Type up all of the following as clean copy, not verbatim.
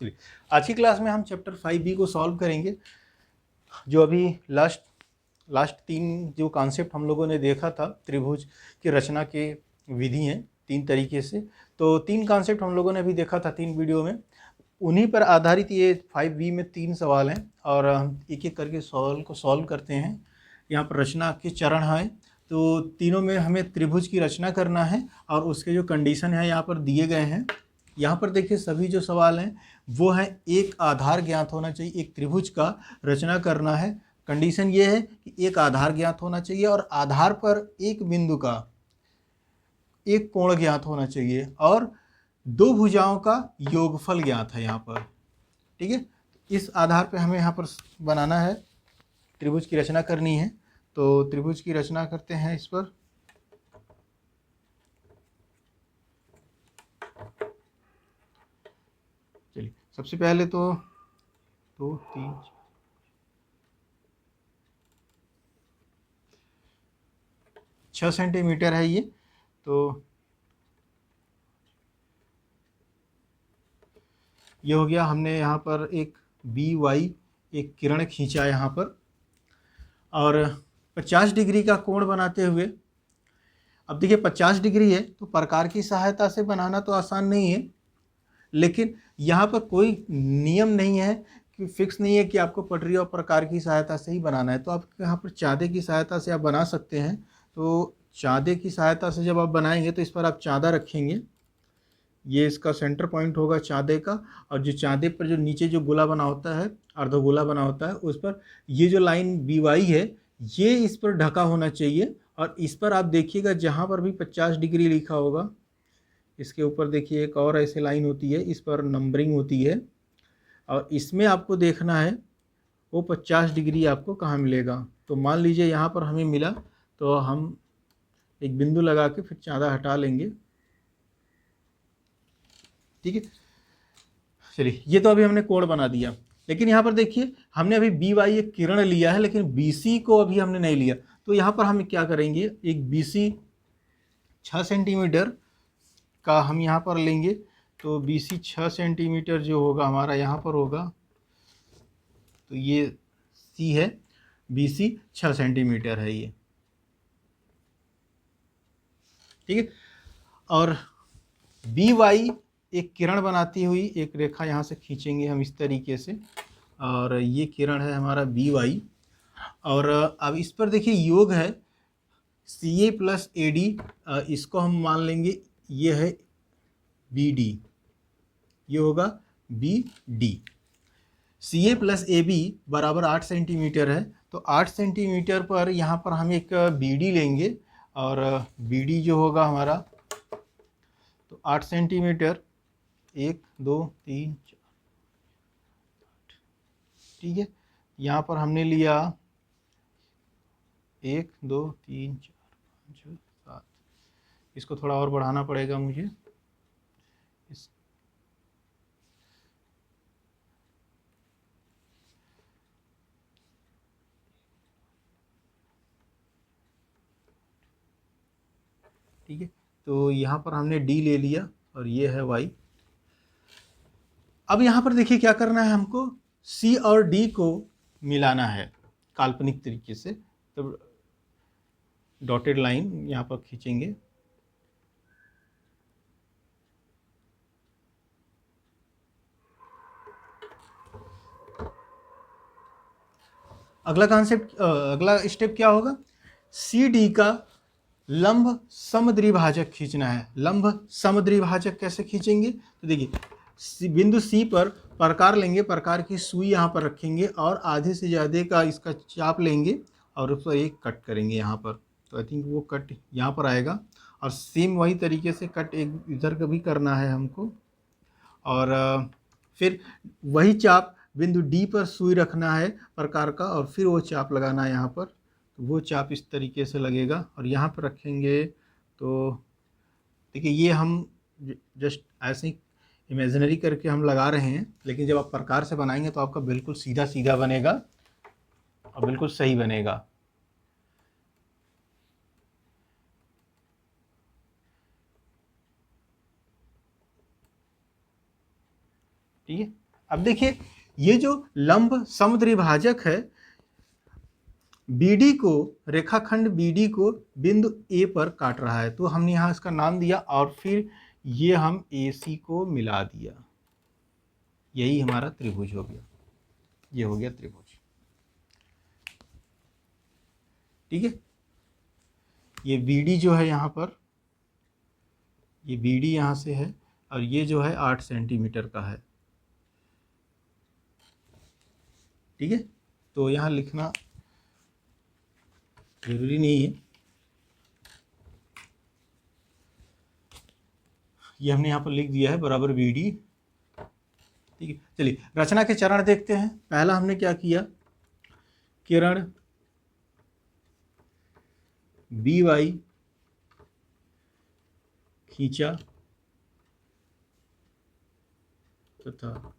चलिए, आज की क्लास में हम चैप्टर 5B को सॉल्व करेंगे। जो अभी लास्ट 3 जो कॉन्सेप्ट हम लोगों ने देखा था, त्रिभुज की रचना के विधि हैं 3 तरीके से। तो 3 कॉन्सेप्ट हम लोगों ने अभी देखा था 3 वीडियो में, उन्हीं पर आधारित ये 5B में 3 सवाल हैं और हम एक एक करके सवाल को सॉल्व करते हैं। यहाँ पर रचना के चरण हैं, तो तीनों में हमें त्रिभुज की रचना करना है और उसके जो कंडीशन है यहाँ पर दिए गए हैं। यहाँ पर देखिए सभी जो सवाल हैं वो है एक आधार ज्ञात होना चाहिए, एक त्रिभुज का रचना करना है। कंडीशन ये है कि एक आधार ज्ञात होना चाहिए और आधार पर एक बिंदु का एक कोण ज्ञात होना चाहिए और 2 भुजाओं का योगफल ज्ञात है यहाँ पर। ठीक है, इस आधार पे हमें यहाँ पर बनाना है, त्रिभुज की रचना करनी है। तो त्रिभुज की रचना करते हैं इस पर। चलिए, सबसे पहले तो 2 3 6 सेंटीमीटर है ये। तो ये हो गया, हमने यहाँ पर एक BY एक किरण खींचा यहाँ पर और 50 डिग्री का कोण बनाते हुए, अब देखिए 50 डिग्री है तो प्रकार की सहायता से बनाना तो आसान नहीं है, लेकिन यहाँ पर कोई नियम नहीं है कि फिक्स नहीं है कि आपको पटरी और प्रकार की सहायता से ही बनाना है। तो आप यहाँ पर चाँदे की सहायता से आप बना सकते हैं। तो चाँदे की सहायता से जब आप बनाएंगे तो इस पर आप चाँदा रखेंगे, ये इसका सेंटर पॉइंट होगा चाँदे का, और जो चाँदे पर जो नीचे जो गोला बना होता है, अर्धगोला बना होता है, उस पर ये जो लाइन BY है ये इस पर ढका होना चाहिए। और इस पर आप देखिएगा जहाँ पर भी 50 डिग्री लिखा होगा, इसके ऊपर देखिए एक और ऐसे लाइन होती है, इस पर नंबरिंग होती है और इसमें आपको देखना है वो 50 डिग्री आपको कहाँ मिलेगा। तो मान लीजिए यहाँ पर हमें मिला, तो हम एक बिंदु लगा के फिर चाँदा हटा लेंगे। ठीक है, चलिए ये तो अभी हमने कोण बना दिया, लेकिन यहाँ पर देखिए हमने अभी BY एक किरण लिया है लेकिन BC को अभी हमने नहीं लिया। तो यहाँ पर हम क्या करेंगे, एक BC 6 सेंटीमीटर का हम यहाँ पर लेंगे। तो BC 6 सेंटीमीटर जो होगा हमारा यहाँ पर होगा, तो ये C है, BC 6 सेंटीमीटर है ये। ठीक है, और BY एक किरण बनाती हुई एक रेखा यहाँ से खींचेंगे हम इस तरीके से, और ये किरण है हमारा BY। और अब इस पर देखिए योग है CA प्लस AD, इसको हम मान लेंगे ये है BD, ये होगा BD। CA प्लस AB बराबर 8 सेंटीमीटर है, तो 8 सेंटीमीटर पर यहाँ पर हम एक BD लेंगे और BD जो होगा हमारा, तो 8 सेंटीमीटर 1 2 3 4, ठीक है, यहाँ पर हमने लिया 1 2 3 4 5 6 7, इसको थोड़ा और बढ़ाना पड़ेगा मुझे। ठीक है, तो यहाँ पर हमने D ले लिया और ये है Y। अब यहाँ पर देखिए क्या करना है, हमको C और D को मिलाना है काल्पनिक तरीके से। तो डॉटेड लाइन यहाँ पर खींचेंगे, अगला कॉन्सेप्ट, अगला स्टेप क्या होगा, CD का लंब समद्विभाजक खींचना है। लंब समद्विभाजक कैसे खींचेंगे, तो देखिए बिंदु C पर प्रकार लेंगे, प्रकार की सुई यहाँ पर रखेंगे और आधे से ज़्यादा का इसका चाप लेंगे और उस पर एक कट करेंगे यहाँ पर। तो आई थिंक वो कट यहाँ पर आएगा, और सेम वही तरीके से कट एक इधर का भी करना है हमको। और फिर वही चाप बिंदु D पर सुई रखना है प्रकार का, और फिर वो चाप लगाना है यहाँ पर। तो वो चाप इस तरीके से लगेगा और यहाँ पर रखेंगे। तो देखिए ये हम जस्ट ऐसे ही इमेजिनरी करके हम लगा रहे हैं, लेकिन जब आप प्रकार से बनाएंगे तो आपका बिल्कुल सीधा सीधा बनेगा और बिल्कुल सही बनेगा। ठीक है, अब देखिए ये जो लंब समद्विभाजक है BD को, रेखाखंड BD को बिंदु A पर काट रहा है, तो हमने यहाँ इसका नाम दिया और फिर ये हम AC को मिला दिया, यही हमारा त्रिभुज हो गया, ये हो गया त्रिभुज। ठीक है, ये BD जो है यहाँ पर, ये BD यहाँ से है और ये जो है 8 सेंटीमीटर का है। ठीक है, तो यहाँ लिखना जरूरी नहीं है, ये हमने यहाँ पर लिख दिया है बराबर BD। ठीक है, चलिए रचना के चरण देखते हैं। पहला हमने क्या किया, किरण BY खींचा तथा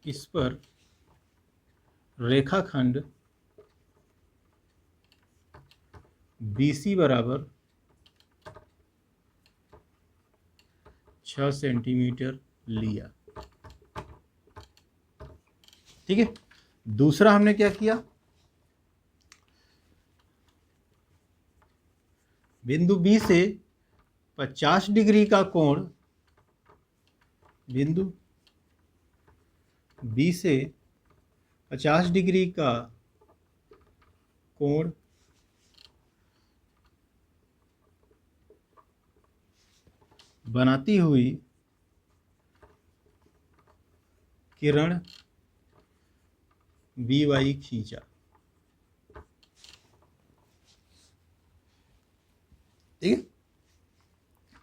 इस पर रेखाखंड BC बराबर 6 सेंटीमीटर लिया। ठीक है, दूसरा हमने क्या किया, बिंदु B से 50 डिग्री का कोण, बिंदु B से 50 डिग्री का कोण बनाती हुई किरण BY खींचा। ठीक है,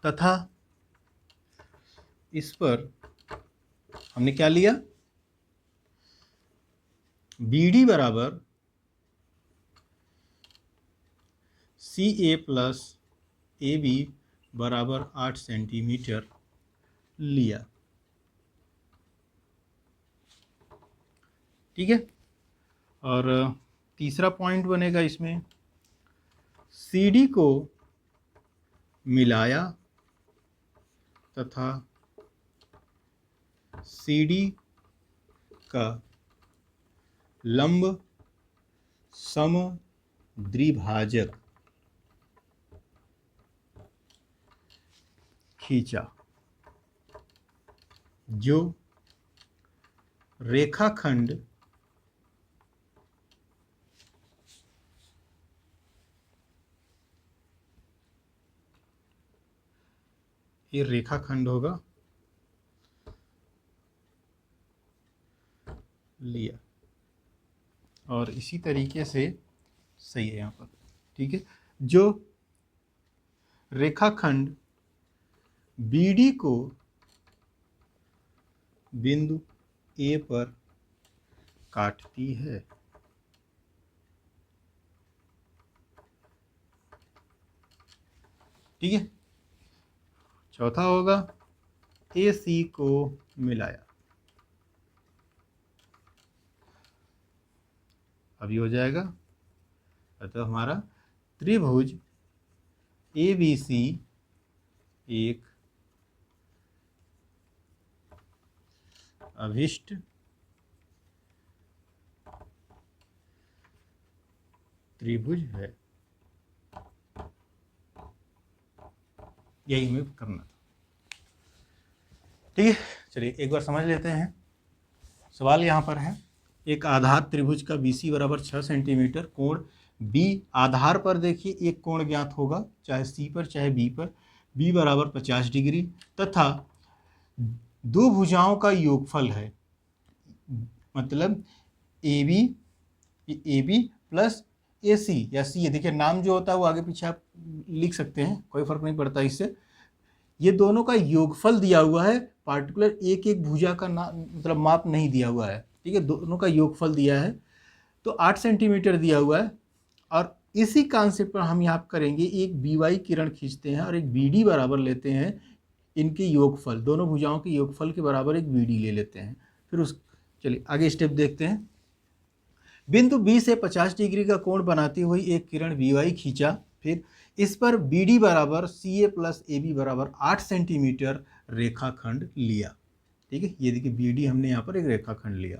तथा इस पर हमने क्या लिया, BD बराबर CA प्लस AB बराबर 8 सेंटीमीटर लिया। ठीक है, और तीसरा पॉइंट बनेगा इसमें, CD को मिलाया तथा CD का लंब समद्विभाजक खींचा जो रेखाखंड ये रेखाखंड होगा लिया, और इसी तरीके से सही है यहाँ पर। ठीक है, जो रेखाखंड BD को बिंदु A पर काटती है। ठीक है, चौथा होगा AC को मिलाया। अभी हो जाएगा, अतः हमारा त्रिभुज ABC एक अभिष्ट त्रिभुज है। यही हमें करना था। ठीक है, चलिए एक बार समझ लेते हैं। सवाल यहाँ पर है, एक आधार त्रिभुज का BC बराबर 6 सेंटीमीटर, कोण B आधार पर देखिए एक कोण ज्ञात होगा, चाहे C पर चाहे B पर, B बराबर 50 डिग्री तथा दो भुजाओं का योगफल है, मतलब AB प्लस AC या C। देखिए नाम जो होता है वो आगे पीछे आप लिख सकते हैं, कोई फर्क नहीं पड़ता इससे। ये दोनों का योगफल दिया हुआ है, पार्टिकुलर एक एक भुजा का मतलब माप नहीं दिया हुआ है। ठीक है, दोनों का योगफल दिया है, तो 8 सेंटीमीटर दिया हुआ है। और इसी कॉन्सेप्ट पर हम यहाँ करेंगे, एक BY किरण खींचते हैं और एक BD बराबर लेते हैं, इनके योगफल, दोनों भुजाओं के योगफल के बराबर एक BD ले लेते हैं। फिर चलिए आगे स्टेप देखते हैं। बिंदु B से 50 डिग्री का कोण बनाती हुई एक किरण BY खींचा, फिर इस पर BD बराबर CA प्लस AB बराबर 8 सेंटीमीटर रेखाखंड लिया। ठीक है। ये देखिए बी डी हमने यहाँ पर एक रेखाखंड लिया,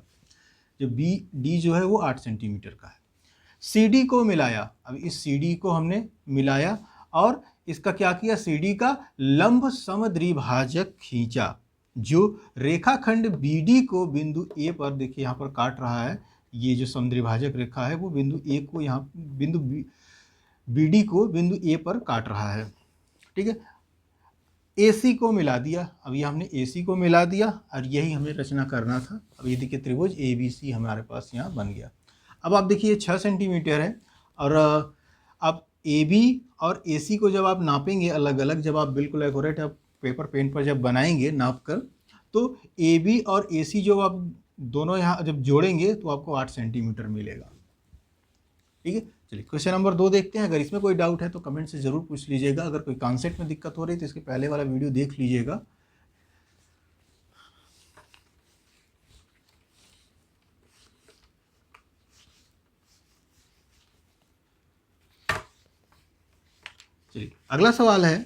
जो बी डी जो है वो 8 सेंटीमीटर का है। सी डी को मिलाया, अब इस सी डी को हमने मिलाया और इसका क्या किया, सी डी का लंब समद्विभाजक खींचा, जो रेखाखंड बी डी को बिंदु ए पर, देखिए यहाँ पर काट रहा है, ये जो समद्विभाजक रेखा है वो बिंदु ए को, यहाँ बिंदु बी डी को बिंदु ए पर काट रहा है, ठीक है। AC को मिला दिया, अब ये हमने AC को मिला दिया और यही हमें रचना करना था। अब ये देखिए त्रिभुज ABC हमारे पास यहाँ बन गया। अब आप देखिए 6 सेंटीमीटर है और आप AB और AC को जब आप नापेंगे अलग अलग, जब आप बिल्कुल एक्यूरेट आप पेपर पेन पर जब बनाएंगे नाप कर, तो AB और AC जो आप दोनों यहाँ जब जोड़ेंगे तो आपको 8 सेंटीमीटर मिलेगा, ठीक है। चलिए क्वेश्चन नंबर 2 देखते हैं। अगर इसमें कोई डाउट है तो कमेंट से ज़रूर पूछ लीजिएगा। अगर कोई कॉन्सेप्ट में दिक्कत हो रही है तो इसके पहले वाला वीडियो देख लीजिएगा। चलिए अगला सवाल है,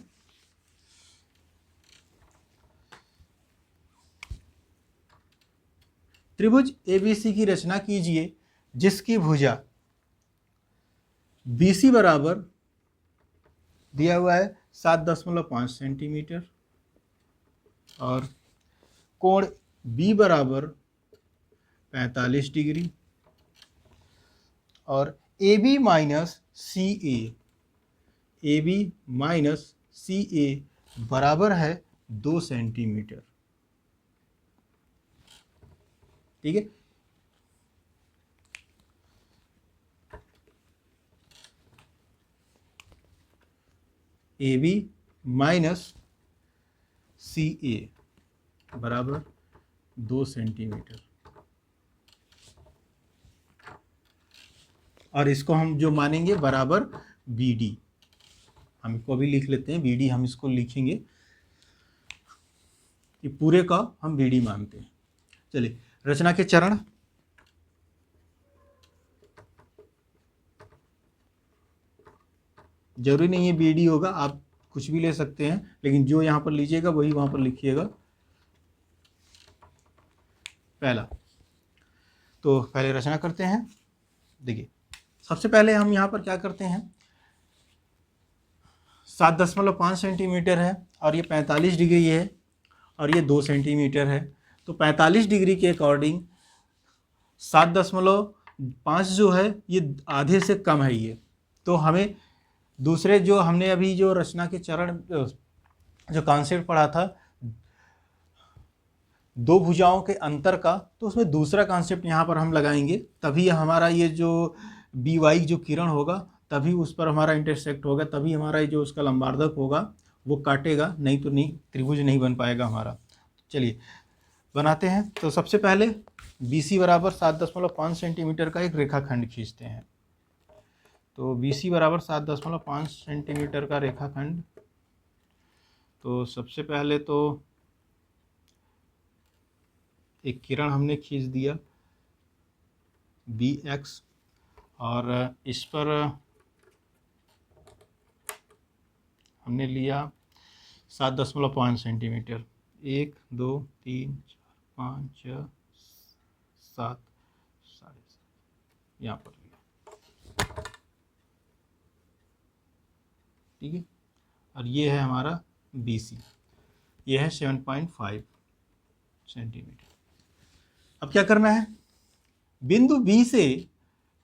त्रिभुज ABC की रचना कीजिए जिसकी भुजा BC बराबर दिया हुआ है 7.5 सेंटीमीटर और कोण B बराबर 45 डिग्री और AB माइनस CA बराबर है 2 सेंटीमीटर, ठीक है। AB माइनस CA बराबर 2 सेंटीमीटर और इसको हम जो मानेंगे बराबर BD, हम इसको अभी लिख लेते हैं BD, हम इसको लिखेंगे कि पूरे का हम BD मानते हैं। चलिए रचना के चरण, जरूरी नहीं है BD होगा, आप कुछ भी ले सकते हैं, लेकिन जो यहाँ पर लीजिएगा वही वहाँ पर लिखिएगा। पहला तो पहले रचना करते हैं। देखिए सबसे पहले हम यहाँ पर क्या करते हैं, 7.5 सेंटीमीटर है और ये 45 डिग्री है और ये 2 सेंटीमीटर है, तो 45 डिग्री के अकॉर्डिंग 7.5 जो है ये आधे से कम है ये, तो हमें दूसरे जो हमने अभी जो रचना के चरण जो कॉन्सेप्ट पढ़ा था दो भुजाओं के अंतर का, तो उसमें दूसरा कॉन्सेप्ट यहाँ पर हम लगाएंगे, तभी हमारा ये जो BY जो किरण होगा तभी उस पर हमारा इंटरसेक्ट होगा, तभी हमारा जो उसका लंबार्धक होगा वो काटेगा, नहीं तो नहीं त्रिभुज नहीं बन पाएगा हमारा। चलिए बनाते हैं। तो सबसे पहले BC बराबर 7.5 सेंटीमीटर का एक रेखाखंड खींचते हैं। तो BC बराबर 7.5 सेंटीमीटर का रेखाखंड, तो सबसे पहले तो एक किरण हमने खींच दिया BX और इस पर हमने लिया 7.5 सेंटीमीटर, 1 2 3 4 5 6 7 7.5 यहाँ पर लिया, ठीक है। और ये है हमारा BC, ये है 7.5 सेंटीमीटर। अब क्या करना है, बिंदु B से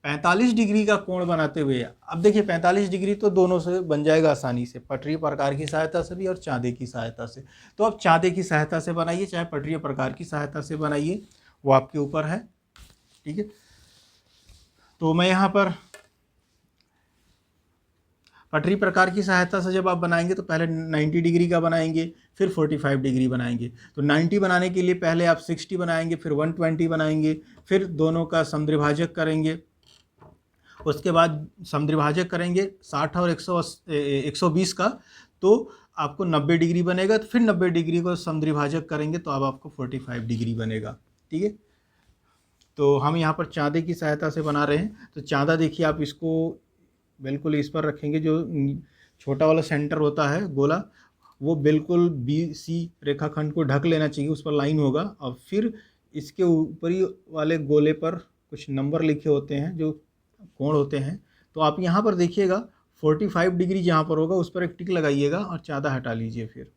45 डिग्री का कोण बनाते हुए, अब देखिए 45 डिग्री तो दोनों से बन जाएगा आसानी से, पटरीय प्रकार की सहायता से भी और चांदे की सहायता से। तो आप चांदे की सहायता से बनाइए चाहे पटरीय प्रकार की सहायता से बनाइए, वो आपके ऊपर है, ठीक है। तो मैं यहाँ पर पटरी प्रकार की सहायता से जब आप बनाएंगे तो पहले 90 डिग्री का बनाएंगे, फिर 45 डिग्री बनाएंगे। तो 90 बनाने के लिए पहले आप 60 बनाएंगे, फिर 120 बनाएंगे, फिर दोनों का समद्विभाजक करेंगे, उसके बाद समद्विभाजक करेंगे 60 और 120 का, तो आपको 90 डिग्री बनेगा। तो फिर 90 डिग्री को समद्विभाजक करेंगे तो अब आपको 45 डिग्री बनेगा, ठीक है। तो हम यहाँ पर चांदे की सहायता से बना रहे हैं। तो चांदा देखिए आप इसको बिल्कुल इस पर रखेंगे, जो छोटा वाला सेंटर होता है गोला वो बिल्कुल बी सी रेखाखंड को ढक लेना चाहिए, उस पर लाइन होगा, और फिर इसके ऊपरी वाले गोले पर कुछ नंबर लिखे होते हैं जो कोण होते हैं। तो आप यहाँ पर देखिएगा 45 डिग्री जहाँ पर होगा उस पर एक टिक लगाइएगा और चाँदा हटा लीजिए फिर।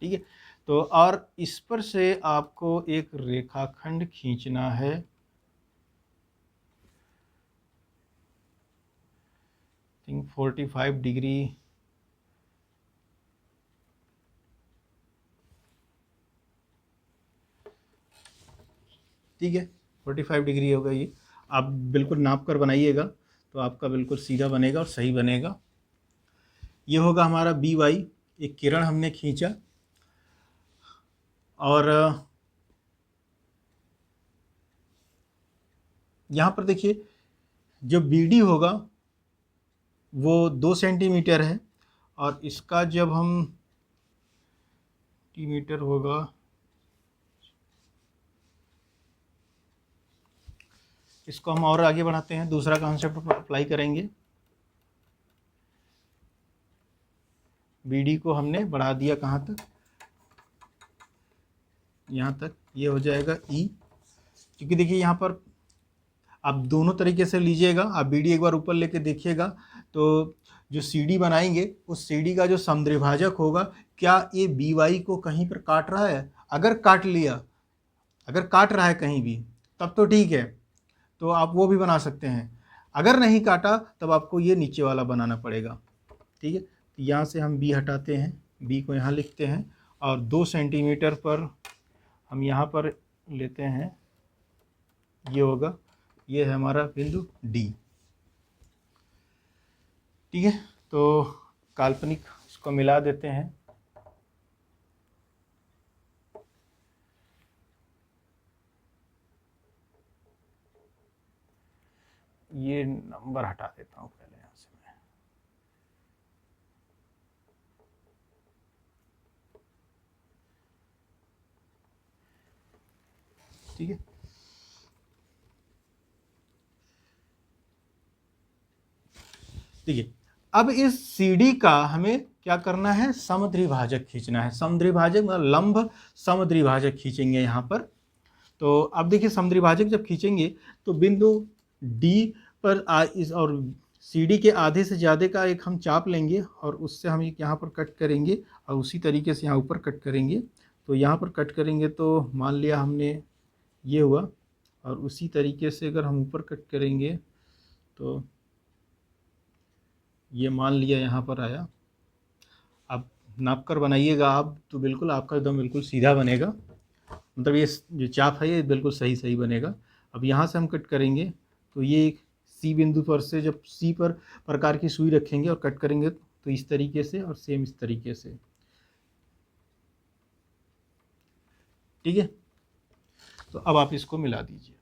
ठीक है, तो और इस पर से आपको एक रेखाखंड खींचना है। थिंक 45 डिग्री, ठीक है, 45 डिग्री होगा ये। आप बिल्कुल नाप कर बनाइएगा तो आपका बिल्कुल सीधा बनेगा और सही बनेगा। ये होगा हमारा बी वाई, एक किरण हमने खींचा, और यहाँ पर देखिए जो बी डी होगा वो 2 सेंटीमीटर है, और इसका जब हम मीटर होगा, इसको हम और आगे बढ़ाते हैं, दूसरा कॉन्सेप्ट अप्लाई करेंगे। BD को हमने बढ़ा दिया कहाँ तक, यहाँ तक, ये हो जाएगा E। क्योंकि देखिए यहाँ पर आप दोनों तरीके से लीजिएगा, आप BD एक बार ऊपर लेके देखिएगा तो जो CD बनाएंगे उस CD का जो समद्विभाजक होगा, क्या ये BY को कहीं पर काट रहा है? अगर काट लिया, अगर काट रहा है कहीं भी तब तो ठीक है, तो आप वो भी बना सकते हैं। अगर नहीं काटा तब आपको ये नीचे वाला बनाना पड़ेगा। ठीक है, तो यहाँ से हम B हटाते हैं, B को यहाँ लिखते हैं, और 2 सेंटीमीटर पर हम यहाँ पर लेते हैं, ये होगा, ये है हमारा बिंदु D। ठीक है, तो काल्पनिक इसको मिला देते हैं। ये नंबर हटा देता हूँ पहले यहाँ से मैं। ठीक है, ठीक है, अब इस CD का हमें क्या करना है, समद्विभाजक खींचना है। समद्विभाजक मतलब लंब समद्विभाजक खींचेंगे यहाँ पर। तो अब देखिए समद्विभाजक जब खींचेंगे तो बिंदु D पर इस और CD के आधे से ज़्यादा का एक हम चाप लेंगे और उससे हम एक यहाँ पर कट करेंगे, और उसी तरीके से यहाँ ऊपर कट करेंगे। तो यहाँ पर कट करेंगे तो मान लिया हमने ये हुआ, और उसी तरीके से अगर हम ऊपर कट करेंगे तो ये मान लिया यहाँ पर आया। अब नाप कर बनाइएगा आप तो बिल्कुल आपका एकदम बिल्कुल सीधा बनेगा, मतलब ये जो चाप है ये बिल्कुल सही सही बनेगा। अब यहाँ से हम कट करेंगे तो ये C बिंदु पर से जब C पर प्रकार की सुई रखेंगे और कट करेंगे तो इस तरीके से, और सेम इस तरीके से। ठीक है, तो अब आप इसको मिला दीजिए।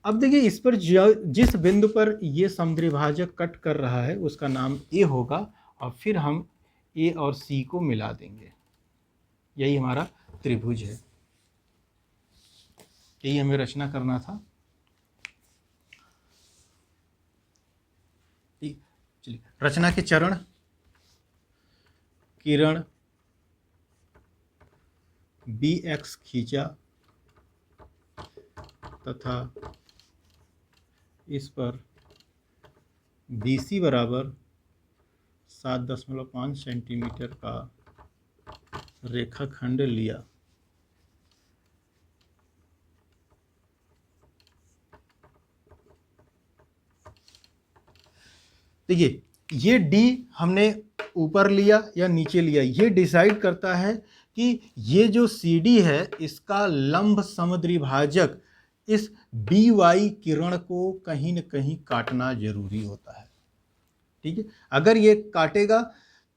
अब देखिए इस पर जिस बिंदु पर ये समद्विभाजक कट कर रहा है उसका नाम A होगा, और फिर हम A और C को मिला देंगे। यही हमारा त्रिभुज है, यही हमें रचना करना था। ठीक, चलिए रचना के चरण। किरण BX खींचा तथा इस पर BC बराबर 7.5 सेंटीमीटर का रेखाखंड लिया। देखिए ये D हमने ऊपर लिया या नीचे लिया, ये डिसाइड करता है कि ये जो CD है इसका लंब समद्विभाजक इस BY किरण को कहीं न कहीं काटना जरूरी होता है। ठीक है, अगर ये काटेगा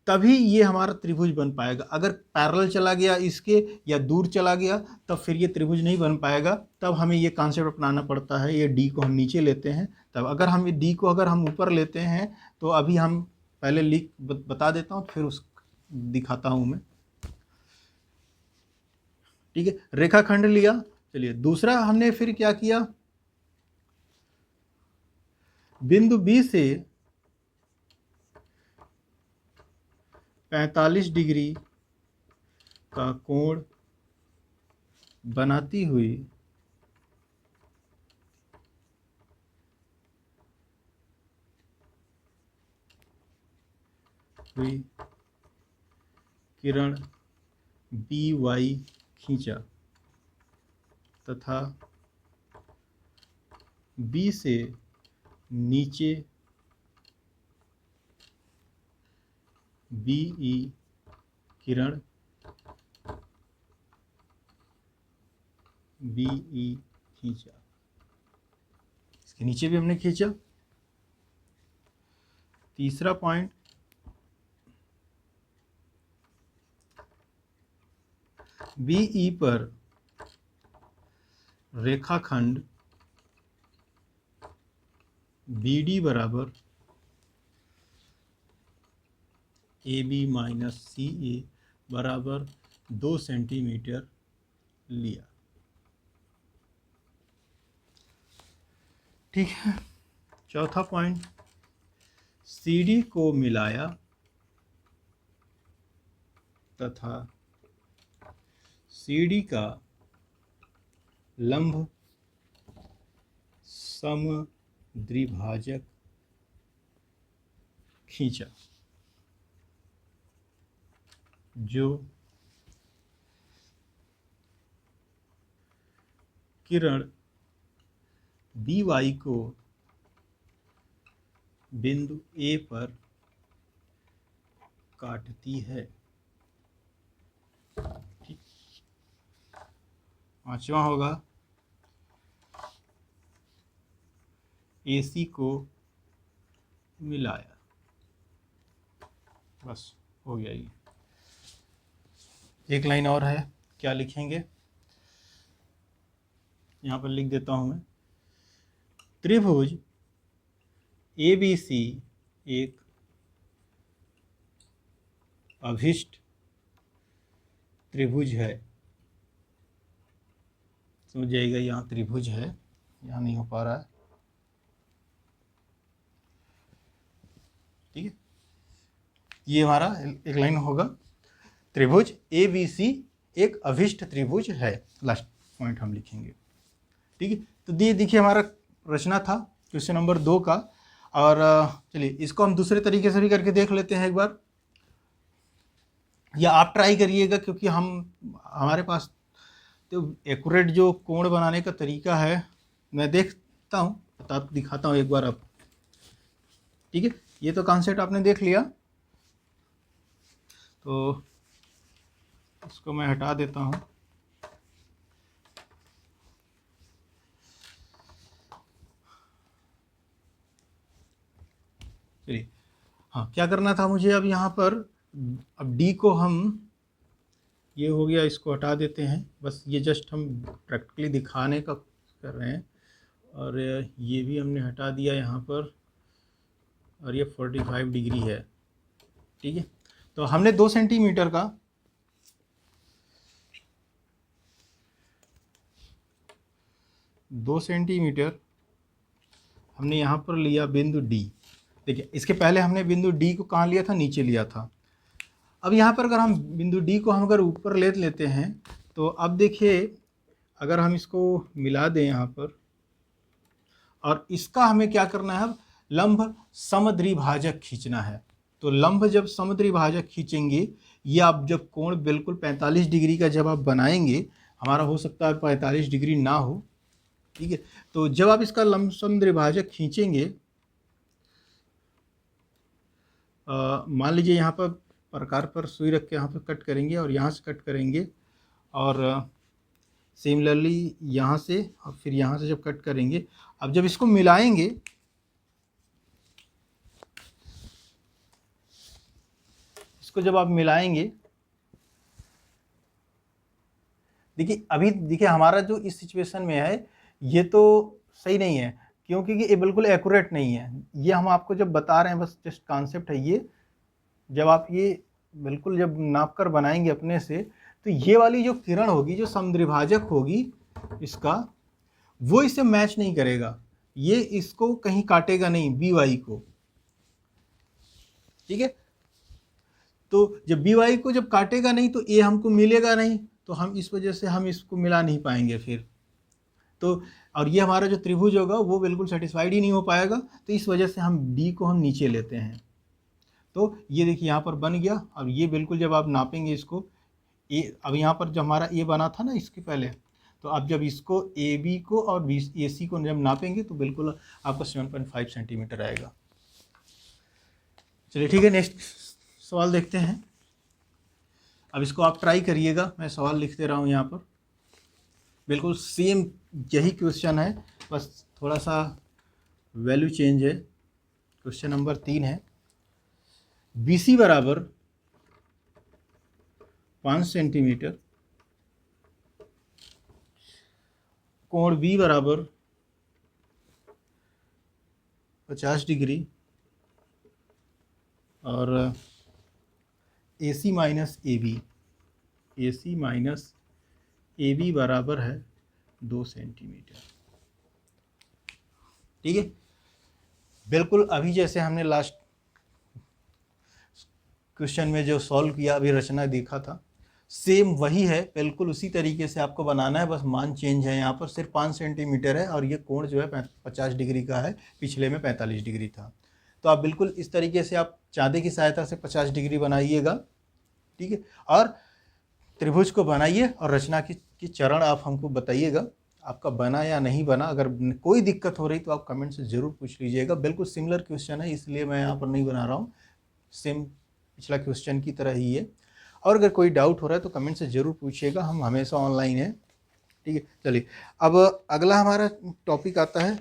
तभी ये हमारा त्रिभुज बन पाएगा। अगर पैरेलल चला गया इसके या दूर चला गया तब फिर ये त्रिभुज नहीं बन पाएगा। तब हमें ये कॉन्सेप्ट अपनाना पड़ता है। ये D को हम नीचे लेते हैं, तब अगर हम D को अगर हम ऊपर लेते हैं तो अभी हम पहले बता देता हूँ फिर उस दिखाता हूँ मैं। ठीक है, रेखाखंड लिया। चलिए दूसरा हमने फिर क्या किया, बिंदु बी से 45 डिग्री का कोण बनाती हुई किरण बी वाई खींचा तथा बी से नीचे बी ई किरण बी ई खींचा। इसके नीचे भी हमने खींचा। तीसरा पॉइंट, बी ई पर रेखाखंड बी डी बराबर ए बी माइनस सी ए बराबर 2 सेंटीमीटर लिया। ठीक है। चौथा पॉइंट, सी डी को मिलाया तथा सी डी का लंब समद्विभाजक खींचा जो किरण बी वाई को बिंदु ए पर काटती है। ठीक। पांचवा होगा, AC को मिलाया। बस हो गया ये। एक लाइन और है, क्या लिखेंगे, यहाँ पर लिख देता हूँ मैं। त्रिभुज ABC एक अभिष्ट त्रिभुज है। समझ जाइएगा, यहाँ त्रिभुज है, यहाँ नहीं हो पा रहा है। ठीक है, ये हमारा एक लाइन होगा, त्रिभुज ABC एक अभिष्ट त्रिभुज है। लास्ट पॉइंट हम लिखेंगे। ठीक है, तो ये देखिए हमारा रचना था क्वेश्चन नंबर 2 का। और चलिए इसको हम दूसरे तरीके से भी करके देख लेते हैं एक बार, या आप ट्राई करिएगा, क्योंकि हमारे पास तो एक्यूरेट जो कोण बनाने का तरीका है मैं देखता हूँ, दिखाता हूँ एक बार आप। ठीक है, ये तो कॉन्सेप्ट आपने देख लिया, तो इसको मैं हटा देता हूँ। चलिए, हाँ क्या करना था मुझे अब यहाँ पर, अब D को हम, ये हो गया, इसको हटा देते हैं। बस ये जस्ट हम प्रैक्टिकली दिखाने का कर रहे हैं। और ये भी हमने हटा दिया यहाँ पर, और ये 45 डिग्री है। ठीक है, तो हमने 2 सेंटीमीटर का, हमने यहाँ पर लिया बिंदु D। देखिए इसके पहले हमने बिंदु D को कहाँ लिया था, नीचे लिया था। अब यहाँ पर अगर हम बिंदु D को हम अगर ऊपर ले लेते हैं, तो अब देखिए अगर हम इसको मिला दें यहाँ पर, और इसका हमें क्या करना है, अब लंब समद्विभाजक खींचना है। तो लंब जब समद्विभाजक खींचेंगे, ये आप जब कोण बिल्कुल 45 डिग्री का जब आप बनाएंगे, हमारा हो सकता है 45 डिग्री ना हो। ठीक है, तो जब आप इसका लंब समद्विभाजक खींचेंगे, मान लीजिए यहाँ पर प्रकार पर सुई रख के यहाँ पर कट करेंगे और यहाँ से कट करेंगे, और सिमिलरली यहाँ से, और फिर यहाँ से जब कट करेंगे, अब जब इसको मिलाएंगे, इसको जब आप मिलाएंगे, देखिए अभी देखिए हमारा जो इस सिचुएशन में है ये तो सही नहीं है, क्योंकि ये बिल्कुल एक्यूरेट नहीं है। ये हम आपको जब बता रहे हैं, बस जस्ट कॉन्सेप्ट है ये। जब आप ये बिल्कुल जब नाप कर बनाएंगे अपने से, तो ये वाली जो किरण होगी, जो समद्विभाजक होगी इसका, वो इसे मैच नहीं करेगा, ये इसको कहीं काटेगा नहीं, बी वाई को। ठीक है, तो जब बी वाई को जब काटेगा नहीं तो ए हमको मिलेगा नहीं, तो हम इस वजह से हम इसको मिला नहीं पाएंगे फिर। तो और ये हमारा जो त्रिभुज होगा वो बिल्कुल सेटिस्फाइड ही नहीं हो पाएगा, तो इस वजह से हम डी को हम नीचे लेते हैं। तो ये देखिए यहाँ पर बन गया। अब ये बिल्कुल जब आप नापेंगे इसको, ए, अब यहाँ पर जब हमारा ए बना था ना इसके पहले, तो आप जब इसको ए बी को और ए सी को जब नापेंगे तो बिल्कुल आपका 7.5 सेंटीमीटर आएगा। चलिए ठीक है, नेक्स्ट सवाल देखते हैं। अब इसको आप ट्राई करिएगा, मैं सवाल लिख दे रहा हूँ यहाँ पर, बिल्कुल सेम यही क्वेश्चन है, बस थोड़ा सा वैल्यू चेंज है। क्वेश्चन नंबर 3 है, बी सी बराबर 5 सेंटीमीटर, कोण बी बराबर 50 डिग्री और A C minus A B, A C minus A B बराबर है 2 सेंटीमीटर। ठीक है, बिल्कुल अभी जैसे हमने लास्ट क्वेश्चन में जो सॉल्व किया, अभी रचना देखा था, सेम वही है, बिल्कुल उसी तरीके से आपको बनाना है, बस मान चेंज है। यहाँ पर सिर्फ 5 सेंटीमीटर है और ये कोण जो है 50 डिग्री का है, पिछले में 45 डिग्री था। तो आप बिल्कुल इस तरीके से आप चाँदे की सहायता से 50 डिग्री बनाइएगा। ठीक है, और त्रिभुज को बनाइए और रचना की चरण आप हमको बताइएगा आपका बना या नहीं बना। अगर कोई दिक्कत हो रही तो आप कमेंट से ज़रूर पूछ लीजिएगा। बिल्कुल सिमिलर क्वेश्चन है, इसलिए मैं यहाँ पर नहीं बना रहा हूँ, सेम पिछला क्वेश्चन की तरह ही है। और अगर कोई डाउट हो रहा है तो कमेंट से ज़रूर पूछिएगा, हम हमेशा ऑनलाइन हैं। ठीक है, चलिए अब अगला हमारा टॉपिक आता है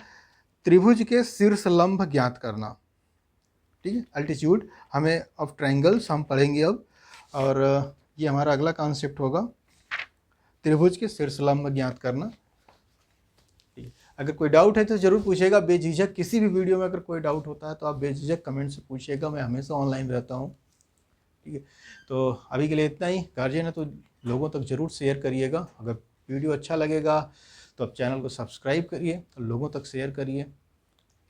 त्रिभुज के शीर्ष लंब ज्ञात करना। ठीक है, अल्टीट्यूड हमें ऑफ ट्रायंगल्स हम पढ़ेंगे अब, और ये हमारा अगला कॉन्सेप्ट होगा, त्रिभुज के शीर्ष लंब ज्ञात करना। ठीक है, अगर कोई डाउट है तो ज़रूर पूछिएगा बेझिझक। किसी भी वीडियो में अगर कोई डाउट होता है तो आप बेझिझक कमेंट से पूछिएगा, मैं हमेशा ऑनलाइन रहता हूँ। ठीक है, तो अभी के लिए इतना ही। गार्जियन है तो लोगों तक ज़रूर शेयर करिएगा। अगर वीडियो अच्छा लगेगा तो आप चैनल को सब्सक्राइब करिए और लोगों तक शेयर करिए।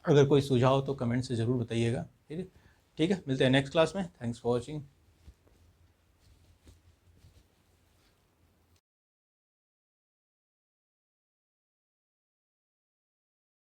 अगर कोई सुझाव हो तो कमेंट से ज़रूर बताइएगा। ठीक है, मिलते हैं नेक्स्ट क्लास में। Thanks for watching.